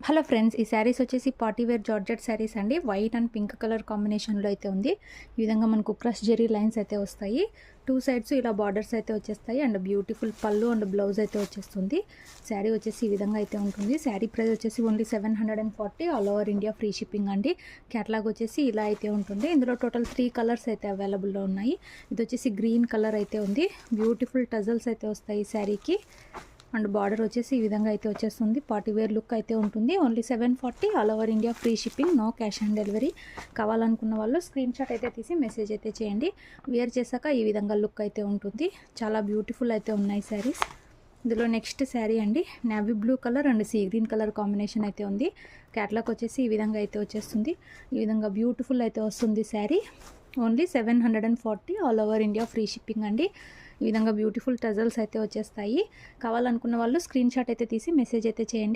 Hello friends, ఈ శారీస్ వచ్చేసి party wear georgette saris అండి. వైట్ అండ్ పింక్ కలర్ కాంబినేషన్లో అయితే ఉంది. ఈ విధంగా మనకు క్రష్ జెరీ లైన్స్ అయితే వస్తాయి. టూ సైడ్స్ ఇలా బార్డర్స్ అయితే వచ్చేస్తాయి అండ్ బ్యూటిఫుల్ పళ్ళు అండ్ బ్లౌజ్ అయితే వచ్చేస్తుంది. శారీ వచ్చేసి ఈ విధంగా అయితే ఉంటుంది. శారీ ప్రైస్ వచ్చేసి only 740, all over India free shipping అండి. క్యాటలాగ్ వచ్చేసి ఇలా అయితే ఉంటుంది. ఇందులో టోటల్ 3 కలర్స్ అయితే అవైలబుల్లో ఉన్నాయి. ఇది వచ్చేసి గ్రీన్ కలర్ అయితే ఉంది. బ్యూటిఫుల్ టజల్స్ అయితే వస్తాయి ఈ శారీకి అండ్ బార్డర్ వచ్చేసి ఈ విధంగా అయితే వచ్చేస్తుంది. పార్టీ వేర్ లుక్ అయితే ఉంటుంది. Only 740, all over India free shipping, no cash on delivery. కావాలనుకున్న వాళ్ళు స్క్రీన్ షాట్ అయితే తీసి మెసేజ్ అయితే చేయండి. వేర్ చేశాక ఈ విధంగా లుక్ అయితే ఉంటుంది. చాలా బ్యూటిఫుల్ అయితే ఉన్నాయి శారీస్. ఇందులో నెక్స్ట్ శారీ అండి, navy blue colour and sea green colour combination అయితే ఉంది. క్యాట్లాగ్ వచ్చేసి ఈ విధంగా అయితే వచ్చేస్తుంది. ఈ విధంగా బ్యూటిఫుల్ అయితే వస్తుంది sari. Only 740, all over India free shipping అండి. ఈ విధంగా బ్యూటిఫుల్ టజల్స్ అయితే వచ్చేస్తాయి. కావాలనుకున్న వాళ్ళు స్క్రీన్ షాట్ అయితే తీసి మెసేజ్ అయితే చేయండి.